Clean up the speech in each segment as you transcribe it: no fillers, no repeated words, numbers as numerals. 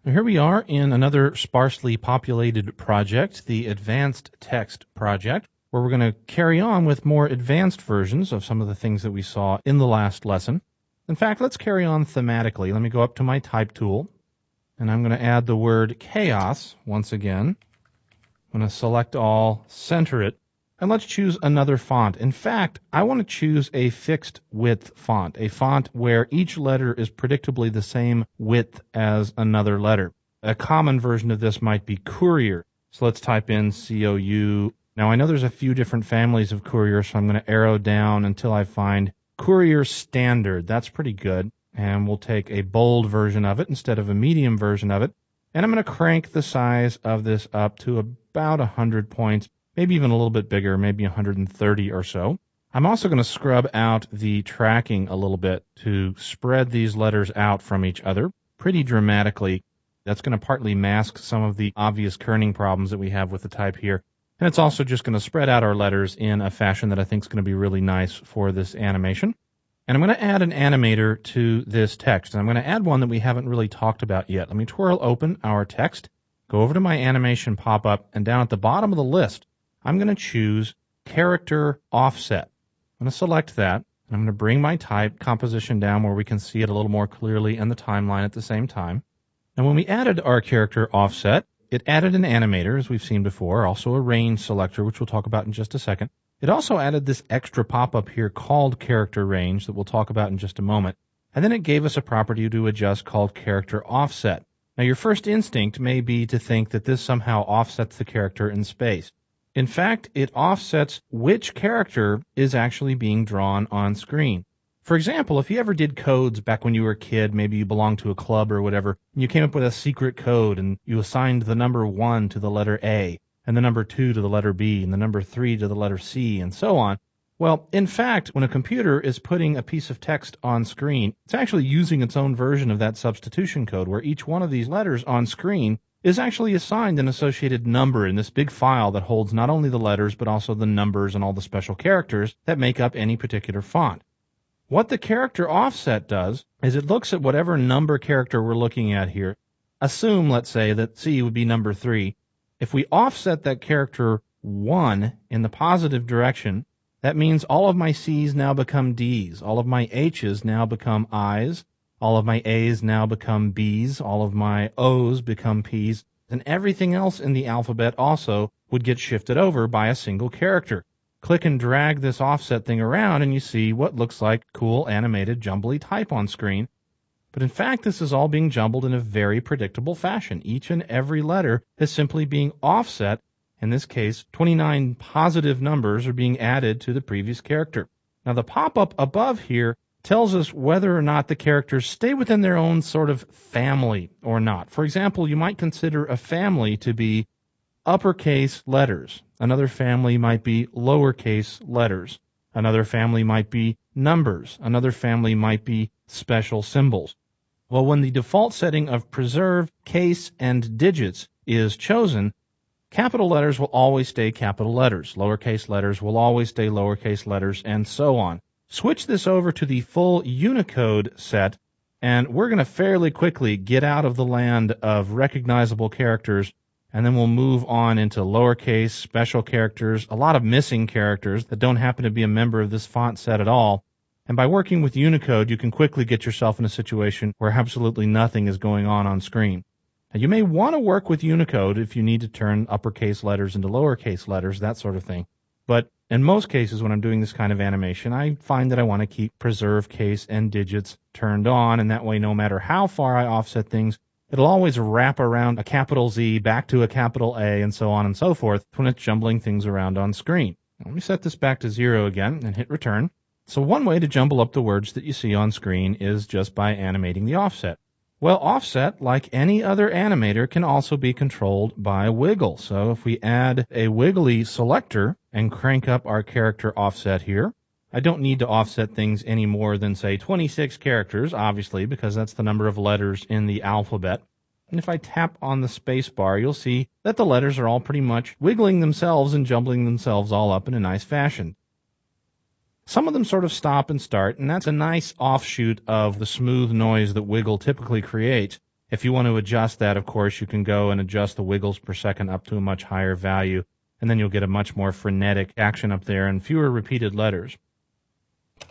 Here we are in another sparsely populated project, the Advanced Text project, where we're going to carry on with more advanced versions of some of the things that we saw in the last lesson. In fact, let's carry on thematically. Let me go up to my type tool, and I'm going to add the word chaos once again. I'm going to select all, center it, and let's choose another font. In fact, I want to choose a fixed width font, a font where each letter is predictably the same width as another letter. A common version of this might be Courier. So let's type in C-O-U. Now I know there's a few different families of Courier, so I'm going to arrow down until I find Courier Standard. That's pretty good. And we'll take a bold version of it instead of a medium version of it. And I'm going to crank the size of this up to about 100 points. Maybe even a little bit bigger, maybe 130 or so. I'm also going to scrub out the tracking a little bit to spread these letters out from each other pretty dramatically. That's going to partly mask some of the obvious kerning problems that we have with the type here. And it's also just going to spread out our letters in a fashion that I think is going to be really nice for this animation. And I'm going to add an animator to this text. And I'm going to add one that we haven't really talked about yet. Let me twirl open our text, go over to my animation pop-up, and down at the bottom of the list, I'm going to choose Character Offset. I'm going to select that, and I'm going to bring my type composition down where we can see it a little more clearly in the timeline at the same time. And when we added our Character Offset, it added an animator, as we've seen before, also a range selector, which we'll talk about in just a second. It also added this extra pop-up here called Character Range that we'll talk about in just a moment. And then it gave us a property to adjust called Character Offset. Now, your first instinct may be to think that this somehow offsets the character in space. In fact, it offsets which character is actually being drawn on screen. For example, if you ever did codes back when you were a kid, maybe you belonged to a club or whatever, and you came up with a secret code and you assigned the number 1 to the letter A, and the number 2 to the letter B, and the number 3 to the letter C, and so on. Well, in fact, when a computer is putting a piece of text on screen, it's actually using its own version of that substitution code, where each one of these letters on screen is actually assigned an associated number in this big file that holds not only the letters, but also the numbers and all the special characters that make up any particular font. What the character offset does is it looks at whatever number character we're looking at here. Assume, let's say, that C would be number 3. If we offset that character 1 in the positive direction, that means all of my C's now become D's, all of my H's now become I's, all of my A's now become B's, all of my O's become P's, and everything else in the alphabet also would get shifted over by a single character. Click and drag this offset thing around and you see what looks like cool animated jumbly type on screen. But in fact, this is all being jumbled in a very predictable fashion. Each and every letter is simply being offset. In this case, 29 positive numbers are being added to the previous character. Now the pop-up above here tells us whether or not the characters stay within their own sort of family or not. For example, you might consider a family to be uppercase letters. Another family might be lowercase letters. Another family might be numbers. Another family might be special symbols. Well, when the default setting of preserve, case, and digits is chosen, capital letters will always stay capital letters. Lowercase letters will always stay lowercase letters, and so on. Switch this over to the full Unicode set, and we're going to fairly quickly get out of the land of recognizable characters, and then we'll move on into lowercase, special characters, a lot of missing characters that don't happen to be a member of this font set at all. And by working with Unicode, you can quickly get yourself in a situation where absolutely nothing is going on screen. Now, you may want to work with Unicode if you need to turn uppercase letters into lowercase letters, that sort of thing. But in most cases, when I'm doing this kind of animation, I find that I want to keep preserve, case, and digits turned on, and that way, no matter how far I offset things, it'll always wrap around a capital Z back to a capital A, and so on and so forth when it's jumbling things around on screen. Now, let me set this back to 0 again and hit return. So one way to jumble up the words that you see on screen is just by animating the offset. Well, offset, like any other animator, can also be controlled by wiggle. So if we add a wiggly selector and crank up our character offset here, I don't need to offset things any more than, say, 26 characters, obviously, because that's the number of letters in the alphabet. And if I tap on the space bar, you'll see that the letters are all pretty much wiggling themselves and jumbling themselves all up in a nice fashion. Some of them sort of stop and start, and that's a nice offshoot of the smooth noise that wiggle typically creates. If you want to adjust that, of course, you can go and adjust the wiggles per second up to a much higher value, and then you'll get a much more frenetic action up there and fewer repeated letters.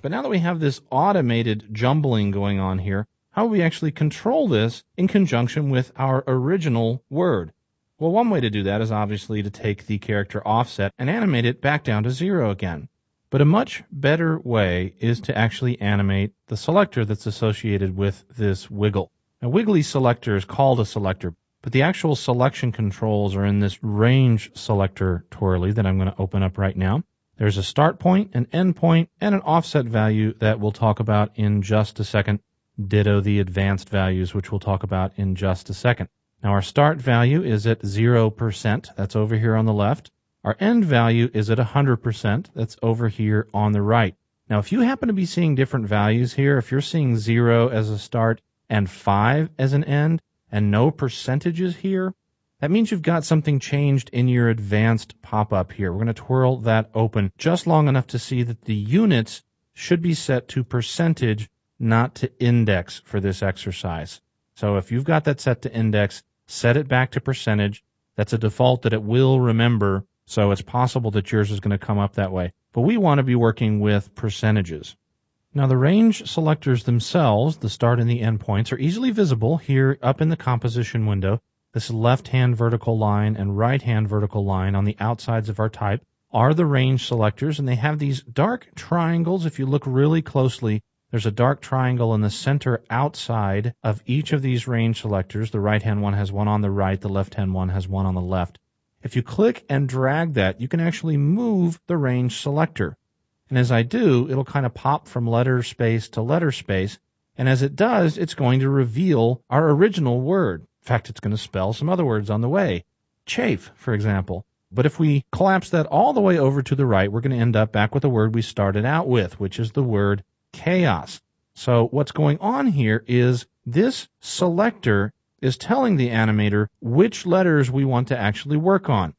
But now that we have this automated jumbling going on here, how do we actually control this in conjunction with our original word? Well, one way to do that is obviously to take the character offset and animate it back down to 0 again. But a much better way is to actually animate the selector that's associated with this wiggle. A wiggly selector is called a selector, but the actual selection controls are in this range selector twirly that I'm going to open up right now. There's a start point, an end point, and an offset value that we'll talk about in just a second. Ditto the advanced values, which we'll talk about in just a second. Now our start value is at 0%. That's over here on the left. Our end value is at 100%. That's over here on the right. Now if you happen to be seeing different values here, if you're seeing 0 as a start and 5 as an end, and no percentages here, that means you've got something changed in your advanced pop-up here. We're going to twirl that open just long enough to see that the units should be set to percentage, not to index for this exercise. So if you've got that set to index, set it back to percentage. That's a default that it will remember, so it's possible that yours is going to come up that way. But we want to be working with percentages. Now the range selectors themselves, the start and the end points, are easily visible here up in the composition window. This left-hand vertical line and right-hand vertical line on the outsides of our type are the range selectors, and they have these dark triangles. If you look really closely, there's a dark triangle in the center outside of each of these range selectors. The right-hand one has one on the right, the left-hand one has one on the left. If you click and drag that, you can actually move the range selector. And as I do, it'll kind of pop from letter space to letter space, and as it does, it's going to reveal our original word. In fact, it's going to spell some other words on the way. Chafe, for example. But if we collapse that all the way over to the right, we're going to end up back with the word we started out with, which is the word chaos. So what's going on here is this selector is telling the animator which letters we want to actually work on.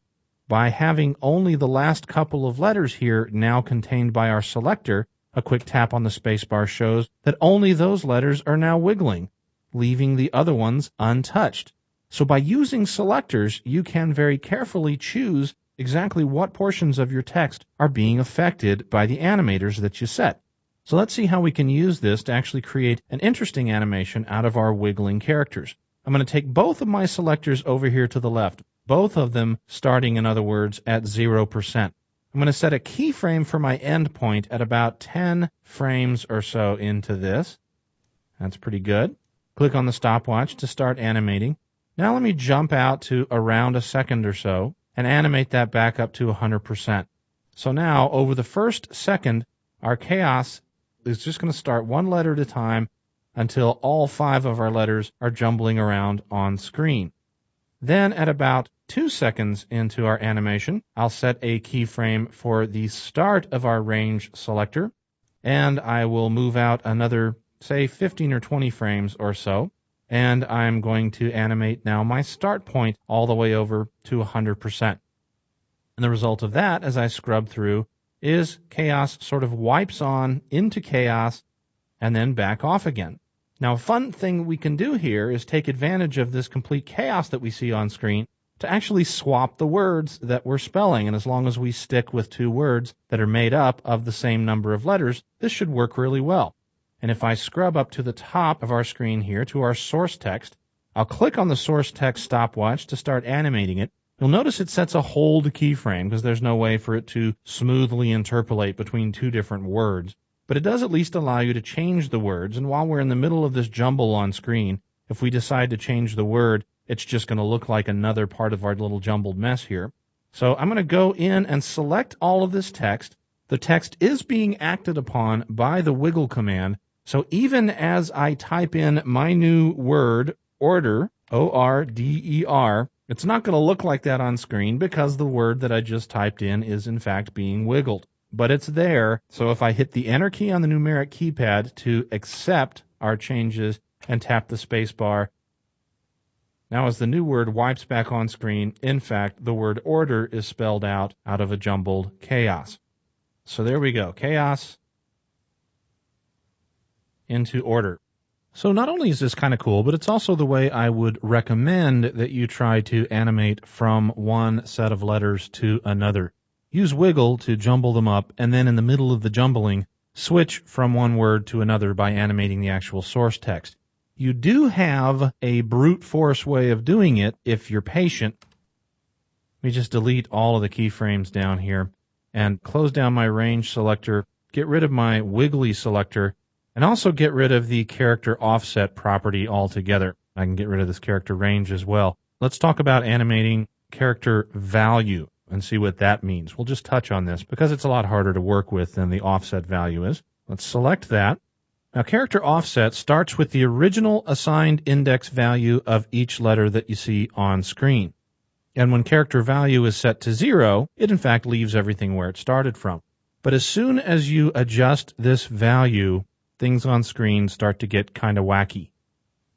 By having only the last couple of letters here now contained by our selector, a quick tap on the spacebar shows that only those letters are now wiggling, leaving the other ones untouched. So by using selectors, you can very carefully choose exactly what portions of your text are being affected by the animators that you set. So let's see how we can use this to actually create an interesting animation out of our wiggling characters. I'm going to take both of my selectors over here to the left, both of them starting, in other words, at 0%. I'm going to set a keyframe for my end point at about 10 frames or so into this. That's pretty good. Click on the stopwatch to start animating. Now let me jump out to around a second or so and animate that back up to 100%. So now, over the first second, our chaos is just going to start one letter at a time until all 5 of our letters are jumbling around on screen. Then at about 2 seconds into our animation, I'll set a keyframe for the start of our range selector, and I will move out another, say, 15 or 20 frames or so, and I'm going to animate now my start point all the way over to 100%. And the result of that, as I scrub through, is chaos sort of wipes on into chaos and then back off again. Now, a fun thing we can do here is take advantage of this complete chaos that we see on screen to actually swap the words that we're spelling. And as long as we stick with 2 words that are made up of the same number of letters, this should work really well. And if I scrub up to the top of our screen here to our source text, I'll click on the source text stopwatch to start animating it. You'll notice it sets a hold keyframe because there's no way for it to smoothly interpolate between 2 different words. But it does at least allow you to change the words, and while we're in the middle of this jumble on screen, if we decide to change the word, it's just going to look like another part of our little jumbled mess here. So I'm going to go in and select all of this text. The text is being acted upon by the wiggle command, so even as I type in my new word, order, O-R-D-E-R, it's not going to look like that on screen because the word that I just typed in is in fact being wiggled. But it's there, so if I hit the Enter key on the numeric keypad to accept our changes and tap the space bar, now as the new word wipes back on screen, in fact, the word order is spelled out of a jumbled chaos. So there we go, chaos into order. So not only is this kind of cool, but it's also the way I would recommend that you try to animate from one set of letters to another. Use wiggle to jumble them up, and then in the middle of the jumbling, switch from one word to another by animating the actual source text. You do have a brute force way of doing it if you're patient. Let me just delete all of the keyframes down here and close down my range selector, get rid of my wiggly selector, and also get rid of the character offset property altogether. I can get rid of this character range as well. Let's talk about animating character value and see what that means. We'll just touch on this because it's a lot harder to work with than the offset value is. Let's select that. Now, character offset starts with the original assigned index value of each letter that you see on screen. And when character value is set to 0, it in fact leaves everything where it started from. But as soon as you adjust this value, things on screen start to get kind of wacky.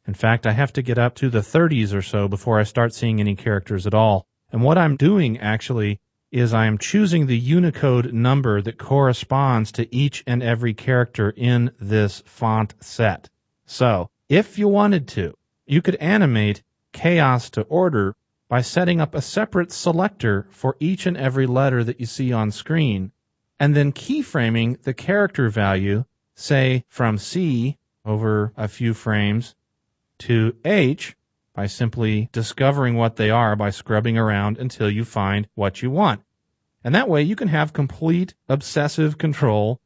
In fact, I have to get up to the 30s or so before I start seeing any characters at all. And what I'm doing actually is I am choosing the Unicode number that corresponds to each and every character in this font set. So, if you wanted to, you could animate chaos to order by setting up a separate selector for each and every letter that you see on screen, and then keyframing the character value, say from C over a few frames to H, by simply discovering what they are by scrubbing around until you find what you want. And that way you can have complete obsessive control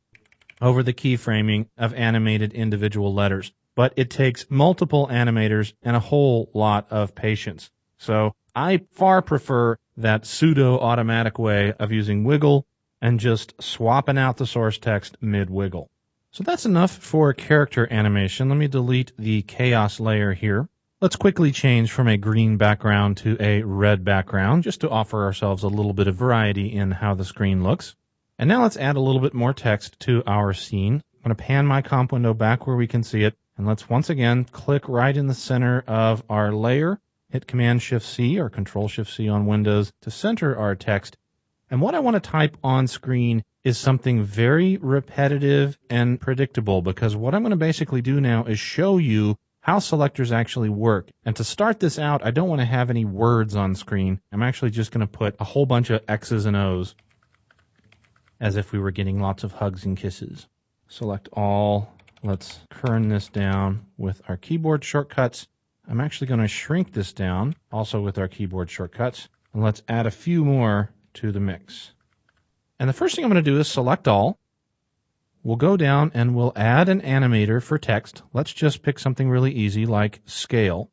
over the keyframing of animated individual letters. But it takes multiple animators and a whole lot of patience. So I far prefer that pseudo-automatic way of using wiggle and just swapping out the source text mid-wiggle. So that's enough for character animation. Let me delete the chaos layer here. Let's quickly change from a green background to a red background just to offer ourselves a little bit of variety in how the screen looks. And now let's add a little bit more text to our scene. I'm going to pan my comp window back where we can see it. And let's once again click right in the center of our layer. Hit Command-Shift-C or Control-Shift-C on Windows to center our text. And what I want to type on screen is something very repetitive and predictable, because what I'm going to basically do now is show you how selectors actually work. And to start this out, I don't want to have any words on screen. I'm actually just going to put a whole bunch of X's and O's as if we were getting lots of hugs and kisses. Select all. Let's kern this down with our keyboard shortcuts. I'm actually going to shrink this down also with our keyboard shortcuts. And let's add a few more to the mix. And the first thing I'm going to do is select all. We'll go down and we'll add an animator for text. Let's just pick something really easy like scale.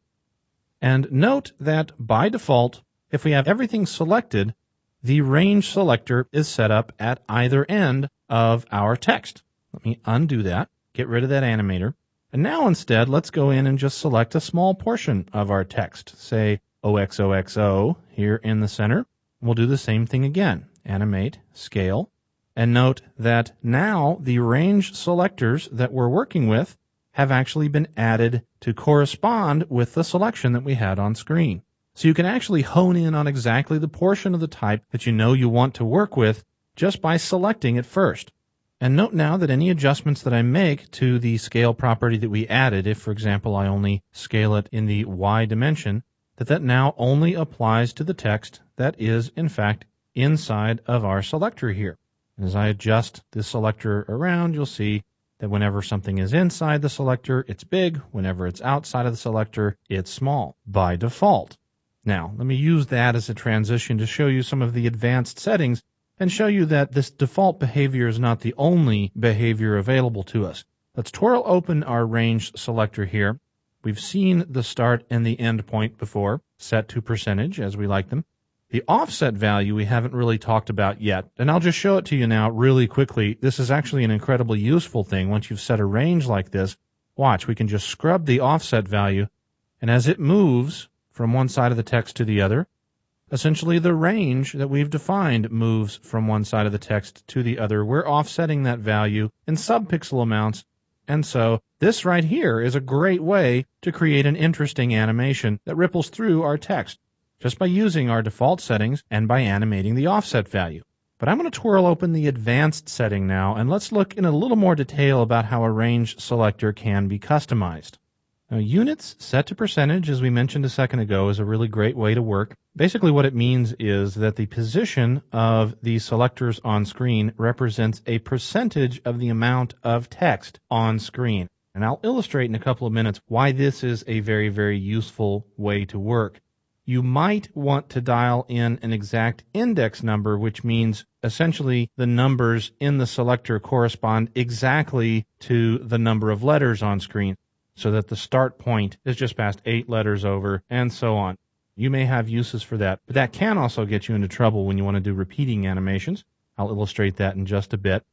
And note that by default, if we have everything selected, the range selector is set up at either end of our text. Let me undo that, get rid of that animator. And now instead, let's go in and just select a small portion of our text, say OXOXO here in the center. We'll do the same thing again, animate, scale. And note that now the range selectors that we're working with have actually been added to correspond with the selection that we had on screen. So you can actually hone in on exactly the portion of the type that you know you want to work with just by selecting it first. And note now that any adjustments that I make to the scale property that we added, if for example I only scale it in the Y dimension, that now only applies to the text that is in fact inside of our selector here. As I adjust this selector around, you'll see that whenever something is inside the selector, it's big. Whenever it's outside of the selector, it's small by default. Now, let me use that as a transition to show you some of the advanced settings and show you that this default behavior is not the only behavior available to us. Let's twirl open our range selector here. We've seen the start and the end point before, set to percentage as we like them. The offset value we haven't really talked about yet, and I'll just show it to you now really quickly. This is actually an incredibly useful thing. Once you've set a range like this, watch, we can just scrub the offset value, and as it moves from one side of the text to the other, essentially the range that we've defined moves from one side of the text to the other. We're offsetting that value in subpixel amounts, and so this right here is a great way to create an interesting animation that ripples through our text, just by using our default settings and by animating the offset value. But I'm going to twirl open the advanced setting now, and let's look in a little more detail about how a range selector can be customized. Now, units set to percentage, as we mentioned a second ago, is a really great way to work. Basically, what it means is that the position of the selectors on screen represents a percentage of the amount of text on screen. And I'll illustrate in a couple of minutes why this is a very, very useful way to work. You might want to dial in an exact index number, which means essentially the numbers in the selector correspond exactly to the number of letters on screen, so that the start point is just past 8 letters over, and so on. You may have uses for that, but that can also get you into trouble when you want to do repeating animations. I'll illustrate that in just a bit.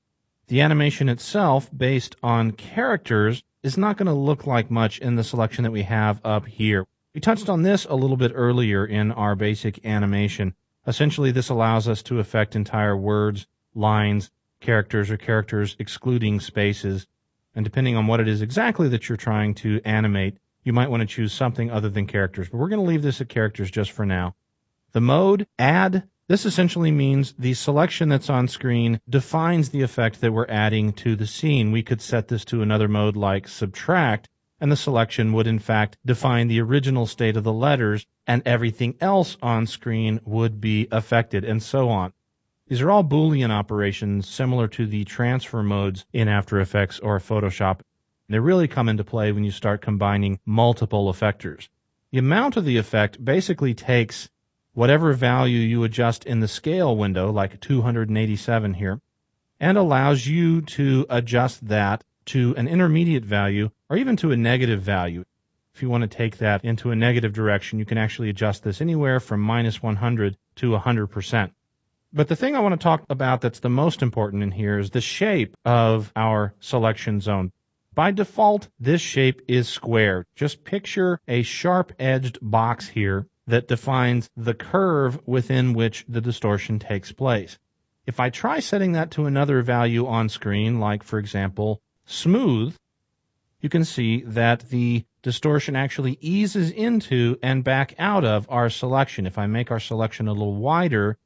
The animation itself, based on characters, is not going to look like much in the selection that we have up here. We touched on this a little bit earlier in our basic animation. Essentially, this allows us to affect entire words, lines, characters, or characters excluding spaces. And depending on what it is exactly that you're trying to animate, you might want to choose something other than characters. But we're going to leave this at characters just for now. The mode, add, this essentially means the selection that's on screen defines the effect that we're adding to the scene. We could set this to another mode like subtract, and the selection would in fact define the original state of the letters, and everything else on screen would be affected, and so on. These are all Boolean operations similar to the transfer modes in After Effects or Photoshop. They really come into play when you start combining multiple effectors. The amount of the effect basically takes whatever value you adjust in the scale window, like 287 here, and allows you to adjust that to an intermediate value or even to a negative value. If you want to take that into a negative direction, you can actually adjust this anywhere from minus 100 to 100%. But the thing I want to talk about that's the most important in here is the shape of our selection zone. By default, this shape is square. Just picture a sharp-edged box here that defines the curve within which the distortion takes place. If I try setting that to another value on screen, like, for example, smooth, you can see that the distortion actually eases into and back out of our selection. If I make our selection a little wider,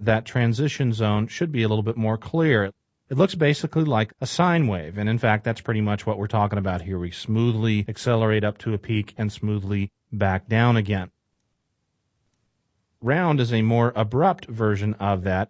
that transition zone should be a little bit more clear. It looks basically like a sine wave, and in fact, that's pretty much what we're talking about here. We smoothly accelerate up to a peak and smoothly back down again. Round is a more abrupt version of that,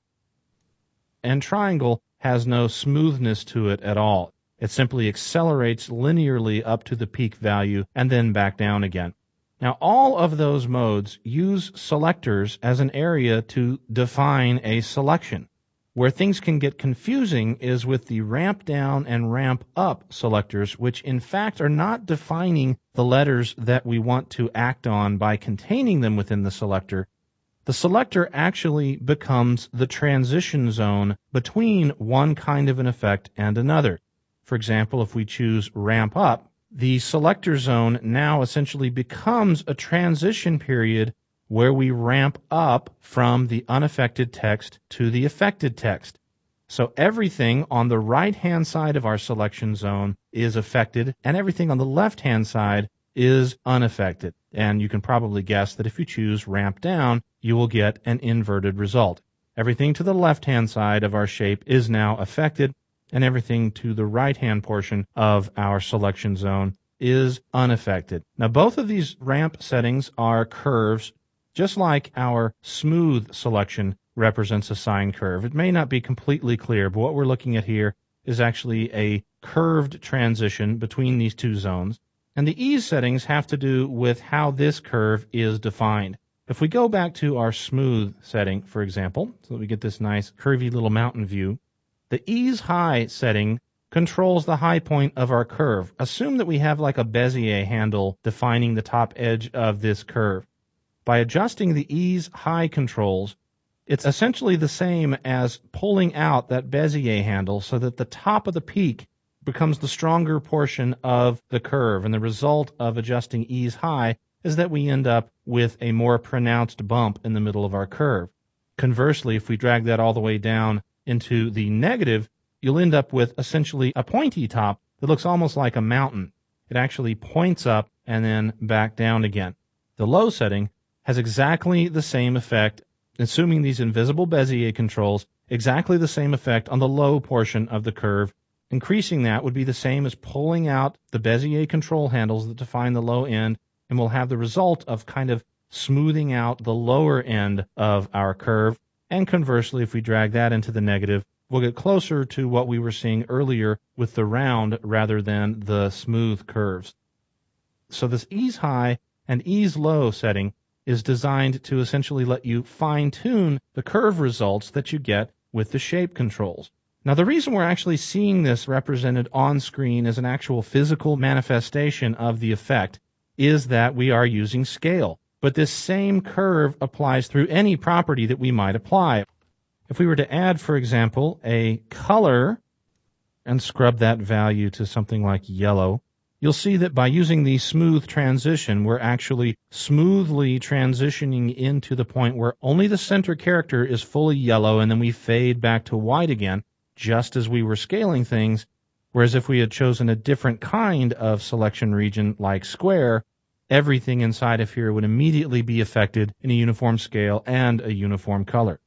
and triangle has no smoothness to it at all. It simply accelerates linearly up to the peak value and then back down again. Now, all of those modes use selectors as an area to define a selection. Where things can get confusing is with the ramp down and ramp up selectors, which in fact are not defining the letters that we want to act on by containing them within the selector. The selector actually becomes the transition zone between one kind of an effect and another. For example, if we choose ramp up, the selector zone now essentially becomes a transition period where we ramp up from the unaffected text to the affected text. So everything on the right-hand side of our selection zone is affected, and everything on the left-hand side is unaffected. And you can probably guess that if you choose ramp down, you will get an inverted result. Everything to the left-hand side of our shape is now affected, and everything to the right-hand portion of our selection zone is unaffected. Now, both of these ramp settings are curves, just like our smooth selection represents a sine curve. It may not be completely clear, but what we're looking at here is actually a curved transition between these two zones. And the ease settings have to do with how this curve is defined. If we go back to our smooth setting, for example, so that we get this nice curvy little mountain view, the ease high setting controls the high point of our curve. Assume that we have like a Bezier handle defining the top edge of this curve. By adjusting the ease high controls, it's essentially the same as pulling out that Bezier handle so that the top of the peak becomes the stronger portion of the curve. And the result of adjusting ease high is that we end up with a more pronounced bump in the middle of our curve. Conversely, if we drag that all the way down into the negative, you'll end up with essentially a pointy top that looks almost like a mountain. It actually points up and then back down again. The low setting has exactly the same effect, assuming these invisible Bezier controls, exactly the same effect on the low portion of the curve Increasing that would be the same as pulling out the Bezier control handles that define the low end, and we'll have the result of kind of smoothing out the lower end of our curve. And conversely, if we drag that into the negative, we'll get closer to what we were seeing earlier with the round rather than the smooth curves. So this ease high and ease low setting is designed to essentially let you fine-tune the curve results that you get with the shape controls. Now, the reason we're actually seeing this represented on screen as an actual physical manifestation of the effect is that we are using scale. But this same curve applies through any property that we might apply. If we were to add, for example, a color and scrub that value to something like yellow, you'll see that by using the smooth transition, we're actually smoothly transitioning into the point where only the center character is fully yellow, and then we fade back to white again, just as we were scaling things. Whereas if we had chosen a different kind of selection region like square, everything inside of here would immediately be affected in a uniform scale and a uniform color.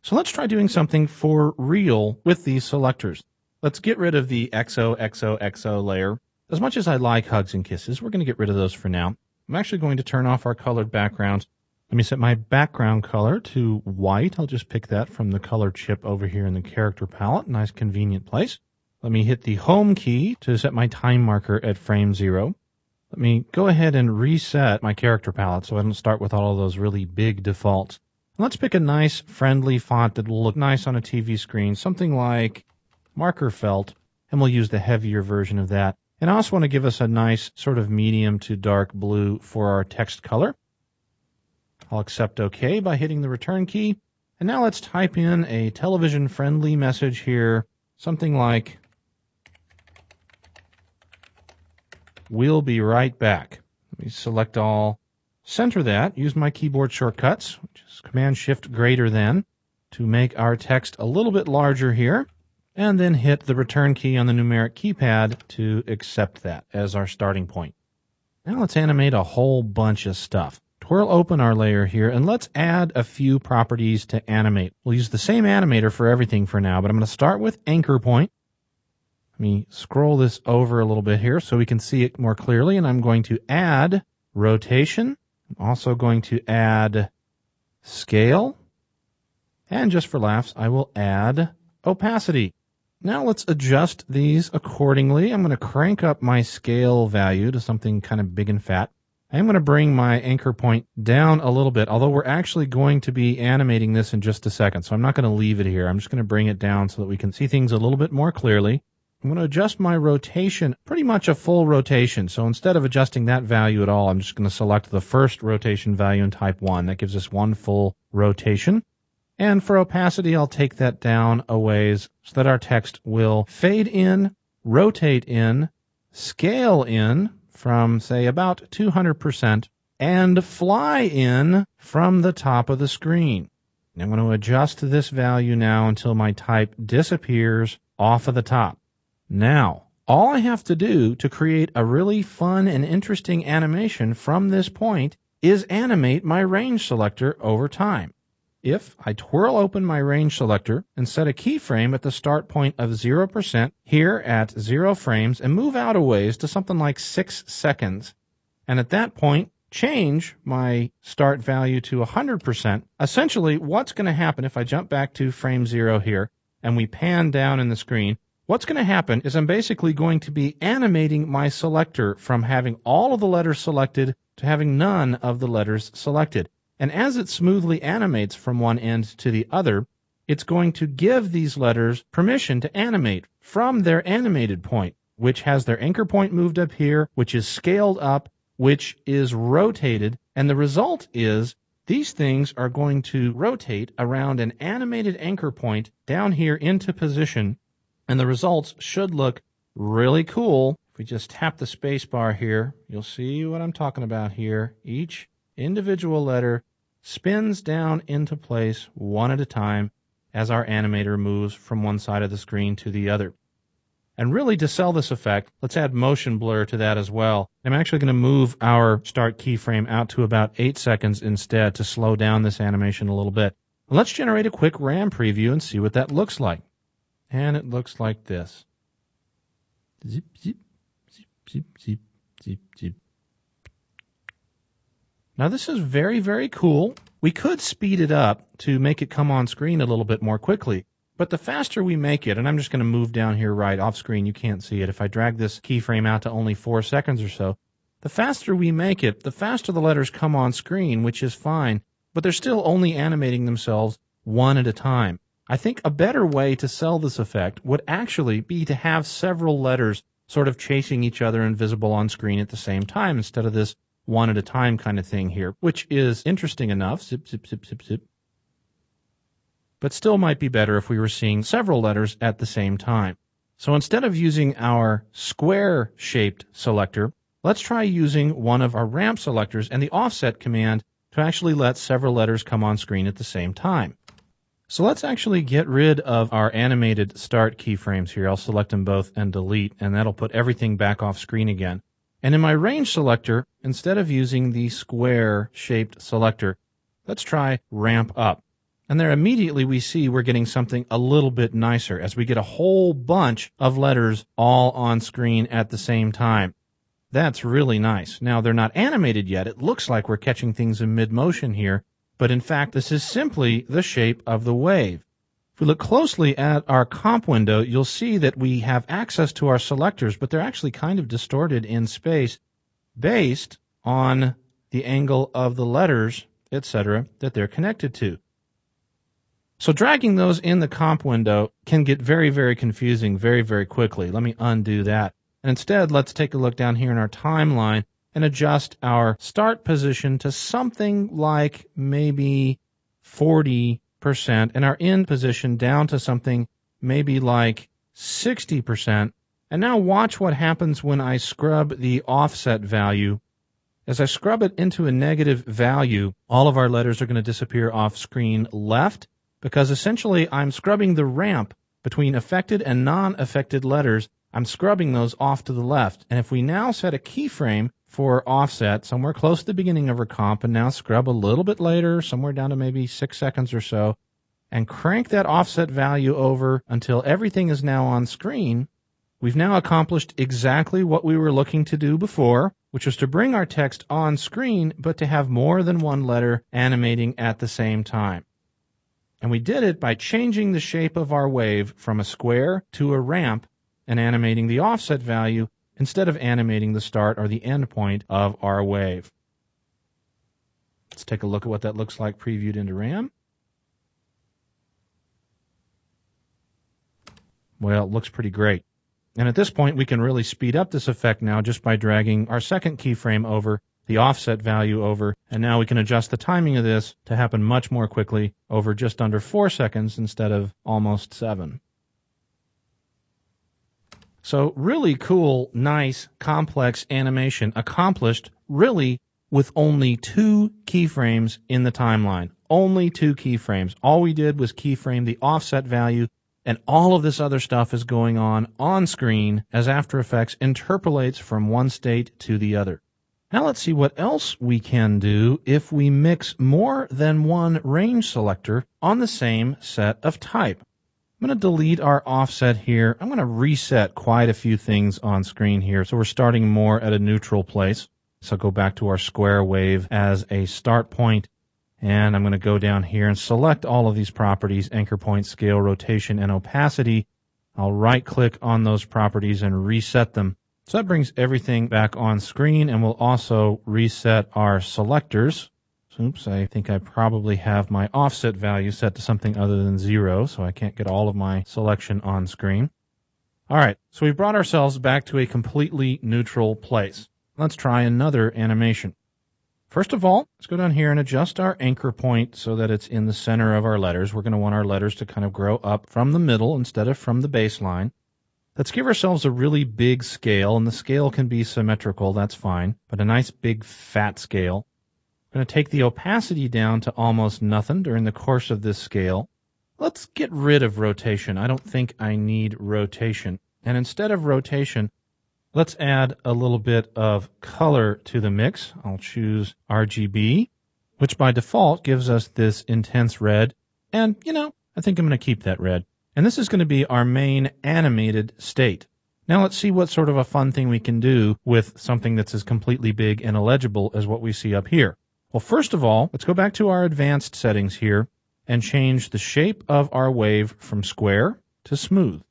So let's try doing something for real with these selectors. Let's get rid of the XOXOXO layer. As much as I like hugs and kisses, we're going to get rid of those for now. I'm actually going to turn off our colored backgrounds. Let me set my background color to white. I'll just pick that from the color chip over here in the character palette. Nice convenient place. Let me hit the home key to set my time marker at frame 0. Let me go ahead and reset my character palette so I don't start with all of those really big defaults. Let's pick a nice friendly font that will look nice on a TV screen, something like Marker Felt, and we'll use the heavier version of that. And I also want to give us a nice sort of medium to dark blue for our text color. I'll accept OK by hitting the return key. And now let's type in a television-friendly message here, something like, "We'll be right back." Let me select all, center that, use my keyboard shortcuts, which is Command-Shift greater than, to make our text a little bit larger here, and then hit the return key on the numeric keypad to accept that as our starting point. Now let's animate a whole bunch of stuff. Twirl open our layer here, and let's add a few properties to animate. We'll use the same animator for everything for now, but I'm going to start with anchor point. Let me scroll this over a little bit here so we can see it more clearly, and I'm going to add rotation. I'm also going to add scale, and just for laughs, I will add opacity. Now let's adjust these accordingly. I'm going to crank up my scale value to something kind of big and fat. I'm going to bring my anchor point down a little bit, although we're actually going to be animating this in just a second, so I'm not going to leave it here. I'm just going to bring it down so that we can see things a little bit more clearly. I'm going to adjust my rotation, pretty much a full rotation. So instead of adjusting that value at all, I'm just going to select the first rotation value and type 1. That gives us one full rotation. And for opacity, I'll take that down a ways so that our text will fade in, rotate in, scale in from, say, about 200%, and fly in from the top of the screen. I'm going to adjust this value now until my type disappears off of the top. Now, all I have to do to create a really fun and interesting animation from this point is animate my range selector over time. If I twirl open my range selector and set a keyframe at the start point of 0% here at 0 frames and move out a ways to something like 6 seconds, and at that point change my start value to 100%, essentially what's going to happen if I jump back to frame 0 here and we pan down in the screen, what's going to happen is I'm basically going to be animating my selector from having all of the letters selected to having none of the letters selected. And as it smoothly animates from one end to the other, it's going to give these letters permission to animate from their animated point, which has their anchor point moved up here, which is scaled up, which is rotated. And the result is these things are going to rotate around an animated anchor point down here into position. And the results should look really cool. If we just tap the space bar here, you'll see what I'm talking about here. Each individual letter spins down into place one at a time as our animator moves from one side of the screen to the other. And really, to sell this effect, let's add motion blur to that as well. I'm actually going to move our start keyframe out to about 8 seconds instead to slow down this animation a little bit. Let's generate a quick RAM preview and see what that looks like. And it looks like this. Zip, zip, zip, zip, zip, zip, zip. Now this is very, very cool. We could speed it up to make it come on screen a little bit more quickly. But the faster we make it, and I'm just going to move down here right off screen, you can't see it. If I drag this keyframe out to only 4 seconds or so, the faster we make it, the faster the letters come on screen, which is fine, but they're still only animating themselves one at a time. I think a better way to sell this effect would actually be to have several letters sort of chasing each other and visible on screen at the same time instead of this one at a time kind of thing here, which is interesting enough. Zip, zip, zip, zip, zip. But still might be better if we were seeing several letters at the same time. So instead of using our square-shaped selector, let's try using one of our ramp selectors and the offset command to actually let several letters come on screen at the same time. So let's actually get rid of our animated start keyframes here. I'll select them both and delete, and that'll put everything back off screen again. And in my range selector, instead of using the square-shaped selector, let's try ramp up. And there immediately we see we're getting something a little bit nicer as we get a whole bunch of letters all on screen at the same time. That's really nice. Now, they're not animated yet. It looks like we're catching things in mid-motion here, but in fact, this is simply the shape of the wave. If we look closely at our comp window, you'll see that we have access to our selectors, but they're actually kind of distorted in space based on the angle of the letters, etc., that they're connected to. So dragging those in the comp window can get very, very confusing very, very quickly. Let me undo that. And instead, let's take a look down here in our timeline and adjust our start position to something like maybe 40% and our end position down to something maybe like 60%. And now watch what happens when I scrub the offset value. As I scrub it into a negative value, all of our letters are going to disappear off screen left, because essentially I'm scrubbing the ramp between affected and non-affected letters. I'm scrubbing those off to the left. And if we now set a keyframe for offset somewhere close to the beginning of our comp and now scrub a little bit later, somewhere down to maybe 6 seconds or so, and crank that offset value over until everything is now on screen, we've now accomplished exactly what we were looking to do before, which was to bring our text on screen, but to have more than one letter animating at the same time. And we did it by changing the shape of our wave from a square to a ramp and animating the offset value instead of animating the start or the end point of our wave. Let's take a look at what that looks like previewed into RAM. Well, it looks pretty great. And at this point, we can really speed up this effect now just by dragging our second keyframe over, the offset value over, and now we can adjust the timing of this to happen much more quickly over just under 4 seconds instead of almost 7. So really cool, nice, complex animation accomplished really with only 2 keyframes in the timeline. Only 2 keyframes. All we did was keyframe the offset value, and all of this other stuff is going on screen as After Effects interpolates from one state to the other. Now let's see what else we can do if we mix more than one range selector on the same set of type. I'm going to delete our offset here. I'm going to reset quite a few things on screen here. So we're starting more at a neutral place. So I'll go back to our square wave as a start point. And I'm going to go down here and select all of these properties, anchor point, scale, rotation, and opacity. I'll right-click on those properties and reset them. So that brings everything back on screen, and we'll also reset our selectors. Oops, I think I probably have my offset value set to something other than 0, so I can't get all of my selection on screen. All right, so we've brought ourselves back to a completely neutral place. Let's try another animation. First of all, let's go down here and adjust our anchor point so that it's in the center of our letters. We're going to want our letters to kind of grow up from the middle instead of from the baseline. Let's give ourselves a really big scale, and the scale can be symmetrical, that's fine, but a nice big fat scale. I'm going to take the opacity down to almost nothing during the course of this scale. Let's get rid of rotation. I don't think I need rotation. And instead of rotation, let's add a little bit of color to the mix. I'll choose RGB, which by default gives us this intense red. And, I think I'm going to keep that red. And this is going to be our main animated state. Now let's see what sort of a fun thing we can do with something that's as completely big and illegible as what we see up here. Well, first of all, let's go back to our advanced settings here and change the shape of our wave from square to smooth.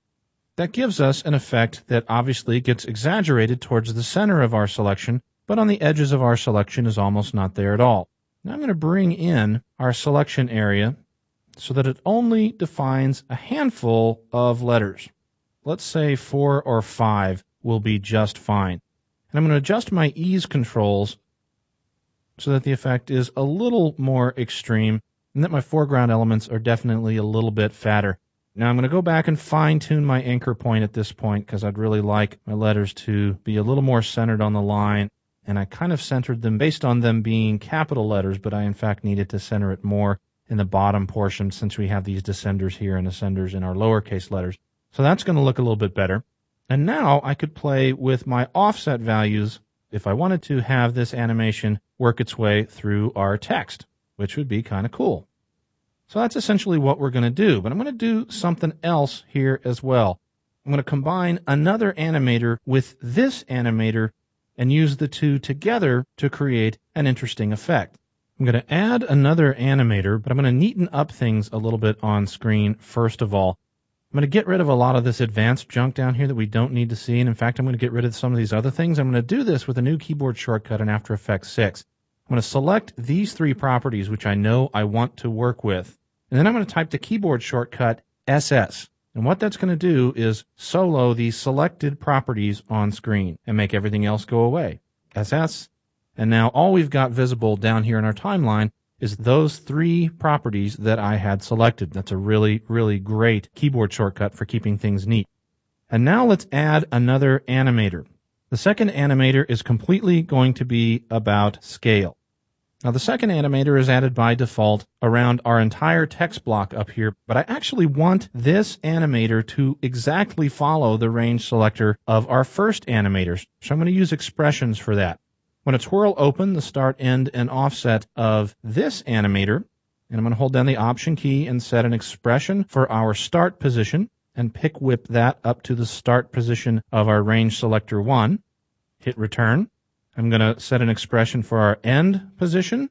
That gives us an effect that obviously gets exaggerated towards the center of our selection, but on the edges of our selection is almost not there at all. Now I'm going to bring in our selection area so that it only defines a handful of letters. Let's say 4 or 5 will be just fine. And I'm going to adjust my ease controls so that the effect is a little more extreme and that my foreground elements are definitely a little bit fatter. Now I'm going to go back and fine-tune my anchor point at this point because I'd really like my letters to be a little more centered on the line. And I kind of centered them based on them being capital letters, but I in fact needed to center it more in the bottom portion since we have these descenders here and ascenders in our lowercase letters. So that's going to look a little bit better. And now I could play with my offset values if I wanted to have this animation work its way through our text, which would be kind of cool. So that's essentially what we're going to do. But I'm going to do something else here as well. I'm going to combine another animator with this animator and use the two together to create an interesting effect. I'm going to add another animator, but I'm going to neaten up things a little bit on screen first of all. I'm going to get rid of a lot of this advanced junk down here that we don't need to see. And in fact, I'm going to get rid of some of these other things. I'm going to do this with a new keyboard shortcut in After Effects 6. I'm going to select these 3 properties, which I know I want to work with. And then I'm going to type the keyboard shortcut SS. And what that's going to do is solo these selected properties on screen and make everything else go away. SS. And now all we've got visible down here in our timeline is those 3 properties that I had selected. That's a really, really great keyboard shortcut for keeping things neat. And now let's add another animator. The second animator is completely going to be about scale. Now the second animator is added by default around our entire text block up here, but I actually want this animator to exactly follow the range selector of our first animators. So I'm going to use expressions for that. I'm going to twirl open the start, end, and offset of this animator, and I'm going to hold down the Option key and set an expression for our start position, and pick whip that up to the start position of our range selector 1. Hit return. I'm going to set an expression for our end position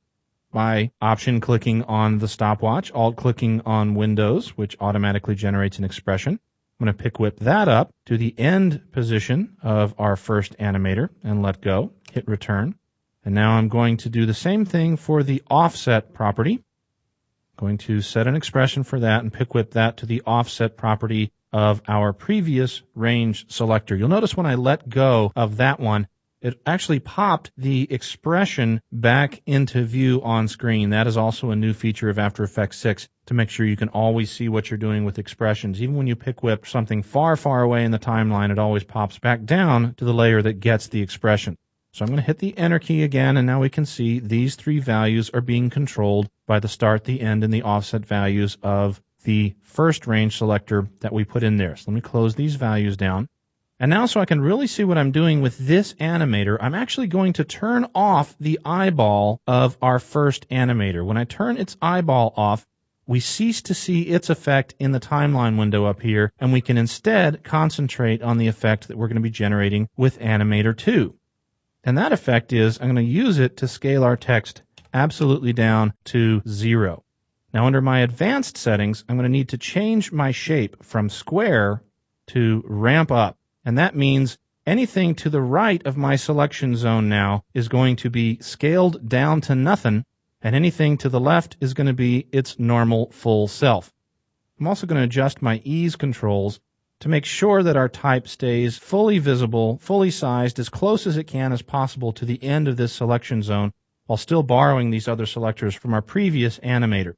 by Option clicking on the stopwatch, Alt clicking on Windows, which automatically generates an expression. I'm going to pick whip that up to the end position of our first animator and let go. Hit return. And now I'm going to do the same thing for the offset property. I'm going to set an expression for that and pick whip that to the offset property of our previous range selector. You'll notice when I let go of that one, it actually popped the expression back into view on screen. That is also a new feature of After Effects 6 to make sure you can always see what you're doing with expressions. Even when you pick whip something far, far away in the timeline, it always pops back down to the layer that gets the expression. So I'm going to hit the Enter key again, and now we can see these 3 values are being controlled by the start, the end, and the offset values of the first range selector that we put in there. So let me close these values down. And now so I can really see what I'm doing with this animator, I'm actually going to turn off the eyeball of our first animator. When I turn its eyeball off, we cease to see its effect in the timeline window up here, and we can instead concentrate on the effect that we're going to be generating with animator 2. And that effect is I'm going to use it to scale our text absolutely down to 0. Now under my advanced settings, I'm going to need to change my shape from square to ramp up. And that means anything to the right of my selection zone now is going to be scaled down to nothing, and anything to the left is going to be its normal full self. I'm also going to adjust my ease controls to make sure that our type stays fully visible, fully sized, as close as it can as possible to the end of this selection zone, while still borrowing these other selectors from our previous animator.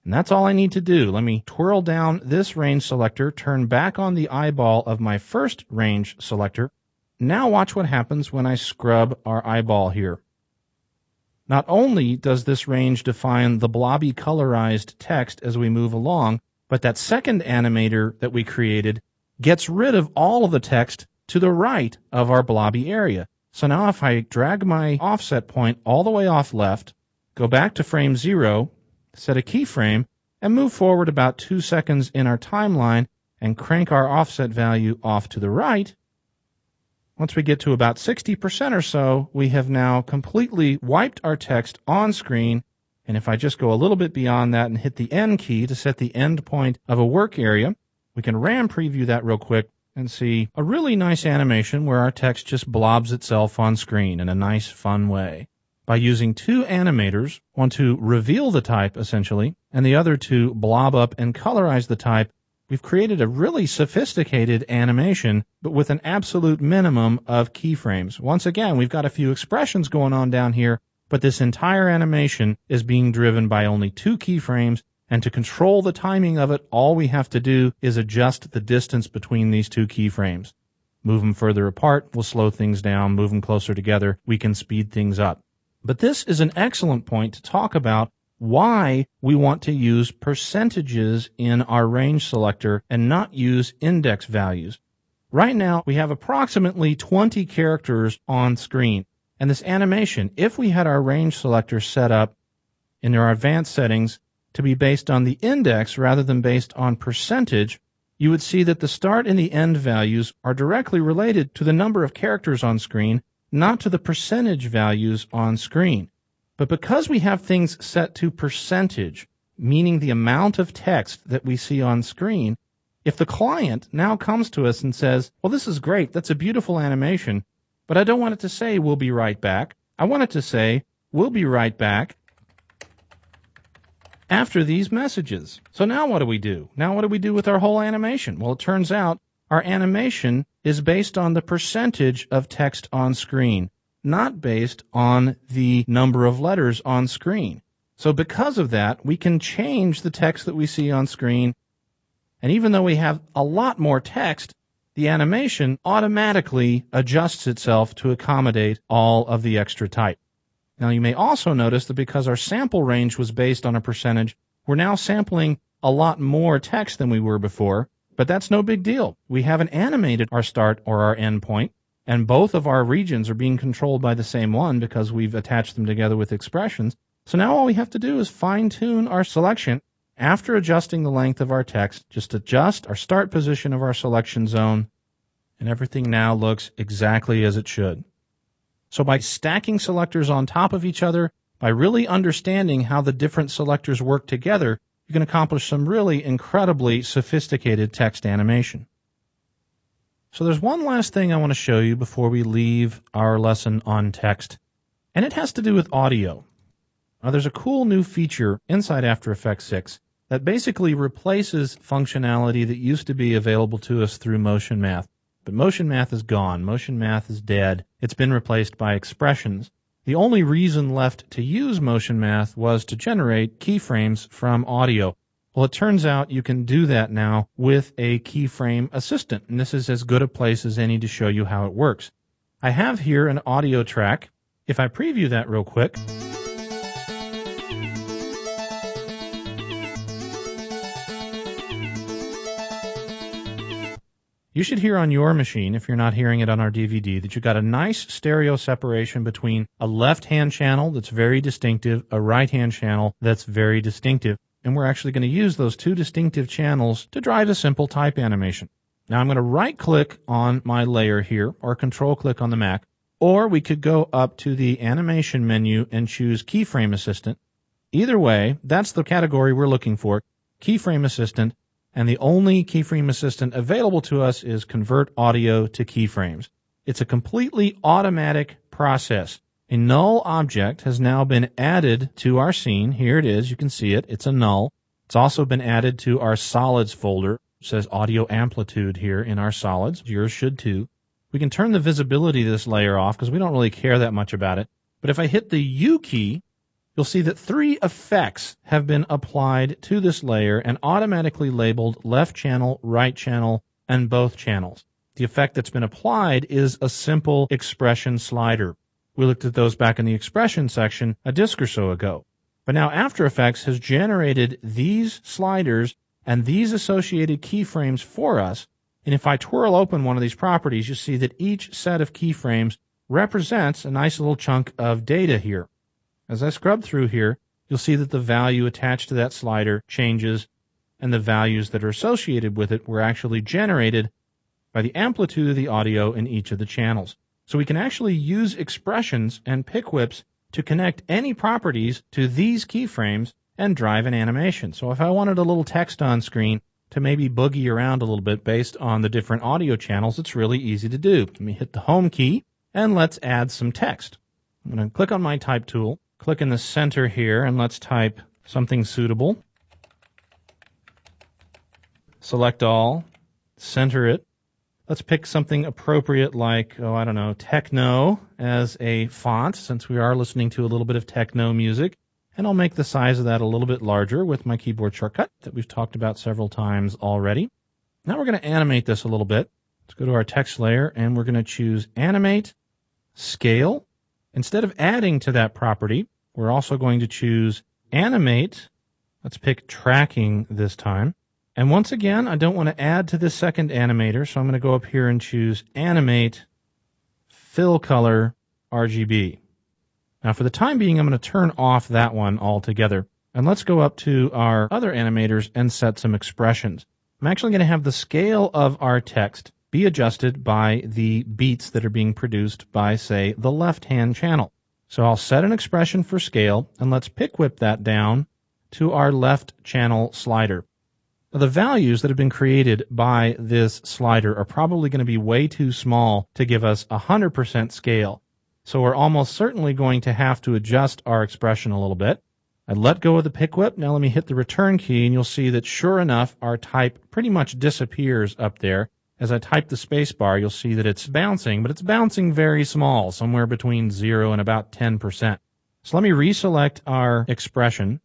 And that's all I need to do. Let me twirl down this range selector, turn back on the eyeball of my first range selector. Now watch what happens when I scrub our eyeball here. Not only does this range define the blobby colorized text as we move along, but that second animator that we created gets rid of all of the text to the right of our blobby area. So now if I drag my offset point all the way off left, go back to frame 0, set a keyframe, and move forward about 2 seconds in our timeline and crank our offset value off to the right, Once we get to about 60% or so, we have now completely wiped our text on screen. And if I just go a little bit beyond that and hit the N key to set the end point of a work area, we can RAM preview that real quick and see a really nice animation where our text just blobs itself on screen in a nice, fun way. By using two animators, one to reveal the type, essentially, and the other to blob up and colorize the type, we've created a really sophisticated animation, but with an absolute minimum of keyframes. Once again, we've got a few expressions going on down here, but this entire animation is being driven by only 2 keyframes, and to control the timing of it, all we have to do is adjust the distance between these 2 keyframes. Move them further apart, we'll slow things down. Move them closer together, we can speed things up. But this is an excellent point to talk about why we want to use percentages in our range selector and not use index values. Right now, we have approximately 20 characters on screen. And this animation, if we had our range selector set up in our advanced settings to be based on the index rather than based on percentage, you would see that the start and the end values are directly related to the number of characters on screen, not to the percentage values on screen. But because we have things set to percentage, meaning the amount of text that we see on screen, if the client now comes to us and says, well, this is great, that's a beautiful animation, but I don't want it to say, we'll be right back. I want it to say, we'll be right back after these messages. So now what do we do? Now what do we do with our whole animation? Well, it turns out our animation is based on the percentage of text on screen, not based on the number of letters on screen. So because of that, we can change the text that we see on screen. And even though we have a lot more text, the animation automatically adjusts itself to accommodate all of the extra type. Now you may also notice that because our sample range was based on a percentage, we're now sampling a lot more text than we were before, but that's no big deal. We haven't animated our start or our end point, and both of our regions are being controlled by the same one because we've attached them together with expressions. So now all we have to do is fine-tune our selection. After adjusting the length of our text, just adjust our start position of our selection zone, and everything now looks exactly as it should. So by stacking selectors on top of each other, by really understanding how the different selectors work together, you can accomplish some really incredibly sophisticated text animation. So there's one last thing I want to show you before we leave our lesson on text, and it has to do with audio. Now there's a cool new feature inside After Effects 6 that basically replaces functionality that used to be available to us through Motion Math. But Motion Math is gone. Motion Math is dead. It's been replaced by expressions. The only reason left to use Motion Math was to generate keyframes from audio. Well, it turns out you can do that now with a keyframe assistant, and this is as good a place as any to show you how it works. I have here an audio track. If I preview that real quick, you should hear on your machine, if you're not hearing it on our DVD, that you've got a nice stereo separation between a left-hand channel that's very distinctive, a right-hand channel that's very distinctive. And we're actually going to use those 2 distinctive channels to drive a simple type animation. Now I'm going to right-click on my layer here, or control-click on the Mac, or we could go up to the animation menu and choose Keyframe Assistant. Either way, that's the category we're looking for, Keyframe Assistant. And the only keyframe assistant available to us is convert audio to keyframes. It's a completely automatic process. A null object has now been added to our scene. Here it is. You can see it. It's a null. It's also been added to our solids folder. It says audio amplitude here in our solids. Yours should too. We can turn the visibility of this layer off because we don't really care that much about it. But if I hit the U key, you'll see that 3 effects have been applied to this layer and automatically labeled left channel, right channel, and both channels. The effect that's been applied is a simple expression slider. We looked at those back in the expression section a disc or so ago. But now After Effects has generated these sliders and these associated keyframes for us. And if I twirl open one of these properties, you see that each set of keyframes represents a nice little chunk of data here. As I scrub through here, you'll see that the value attached to that slider changes, and the values that are associated with it were actually generated by the amplitude of the audio in each of the channels. So we can actually use expressions and pick whips to connect any properties to these keyframes and drive an animation. So if I wanted a little text on screen to maybe boogie around a little bit based on the different audio channels, it's really easy to do. Let me hit the home key and let's add some text. I'm going to click on my type tool, click in the center here, and let's type something suitable. Select all, center it. Let's pick something appropriate like, techno as a font, since we are listening to a little bit of techno music. And I'll make the size of that a little bit larger with my keyboard shortcut that we've talked about several times already. Now we're going to animate this a little bit. Let's go to our text layer, and we're going to choose Animate, Scale. Instead of adding to that property, we're also going to choose Animate. Let's pick Tracking this time. And once again, I don't want to add to this second animator, so I'm going to go up here and choose Animate, Fill Color, RGB. Now for the time being, I'm going to turn off that one altogether. And let's go up to our other animators and set some expressions. I'm actually going to have the scale of our text be adjusted by the beats that are being produced by, say, the left-hand channel. So I'll set an expression for scale, and let's pick whip that down to our left channel slider. Now, the values that have been created by this slider are probably going to be way too small to give us 100% scale. So we're almost certainly going to have to adjust our expression a little bit. I let go of the pick whip. Now let me hit the return key, and you'll see that sure enough, our type pretty much disappears up there. As I type the space bar, you'll see that it's bouncing, but it's bouncing very small, somewhere between 0 and about 10%. So let me reselect our expression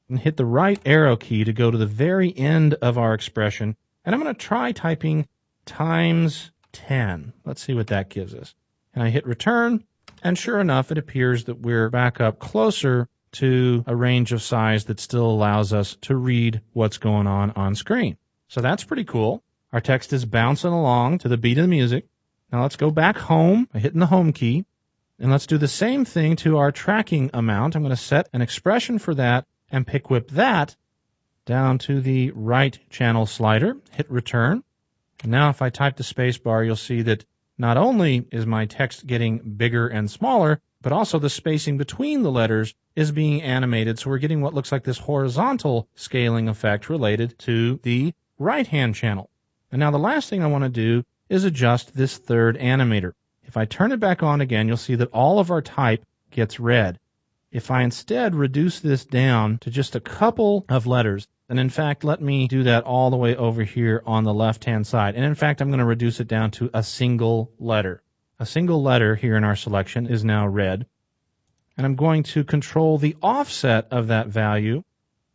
and hit the right arrow key to go to the very end of our expression. And I'm going to try typing times 10. Let's see what that gives us. And I hit return, and sure enough, it appears that we're back up closer to a range of size that still allows us to read what's going on screen. So that's pretty cool. Our text is bouncing along to the beat of the music. Now let's go back home by hitting the home key, and let's do the same thing to our tracking amount. I'm going to set an expression for that and pick whip that down to the right channel slider, hit return. And now if I type the space bar, you'll see that not only is my text getting bigger and smaller, but also the spacing between the letters is being animated. So we're getting what looks like this horizontal scaling effect related to the right-hand channel. And now the last thing I want to do is adjust this third animator. If I turn it back on again, you'll see that all of our type gets red. If I instead reduce this down to just a couple of letters, and in fact, let me do that all the way over here on the left-hand side. And in fact, I'm going to reduce it down to a single letter. A single letter here in our selection is now red. And I'm going to control the offset of that value.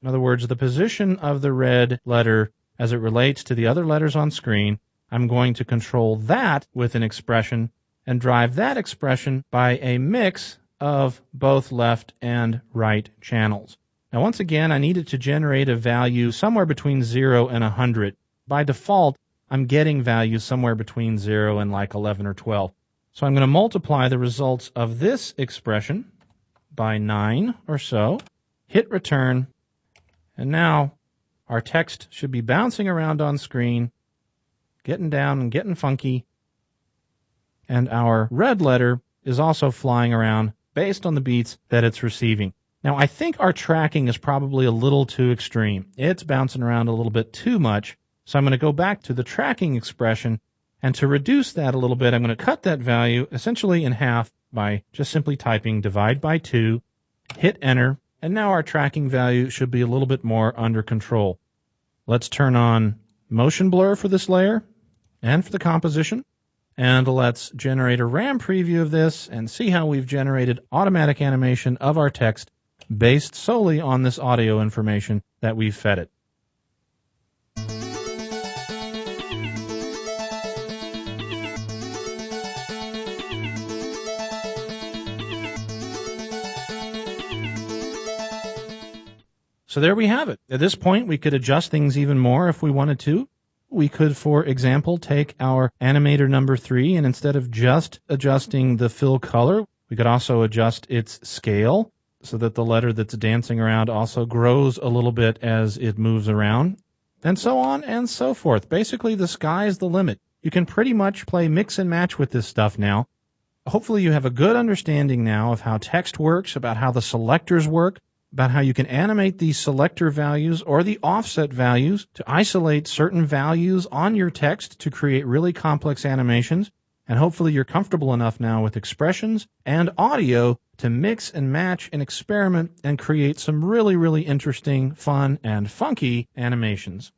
In other words, the position of the red letter as it relates to the other letters on screen. I'm going to control that with an expression and drive that expression by a mix of both left and right channels. Now, once again, I needed to generate a value somewhere between 0 and 100. By default, I'm getting values somewhere between 0 and like 11 or 12. So I'm going to multiply the results of this expression by 9 or so, hit return, and now our text should be bouncing around on screen, getting down and getting funky, and our red letter is also flying around based on the beats that it's receiving. Now, I think our tracking is probably a little too extreme. It's bouncing around a little bit too much, so I'm going to go back to the tracking expression, and to reduce that a little bit, I'm going to cut that value essentially in half by just simply typing divide by 2, hit enter, and now our tracking value should be a little bit more under control. Let's turn on motion blur for this layer and for the composition. And let's generate a RAM preview of this and see how we've generated automatic animation of our text based solely on this audio information that we've fed it. So there we have it. At this point, we could adjust things even more if we wanted to. We could, for example, take our animator number 3, and instead of just adjusting the fill color, we could also adjust its scale so that the letter that's dancing around also grows a little bit as it moves around, and so on and so forth. Basically, the sky's the limit. You can pretty much play mix and match with this stuff now. Hopefully you have a good understanding now of how text works, about how the selectors work, about how you can animate these selector values or the offset values to isolate certain values on your text to create really complex animations. And hopefully you're comfortable enough now with expressions and audio to mix and match and experiment and create some really, really interesting, fun, and funky animations.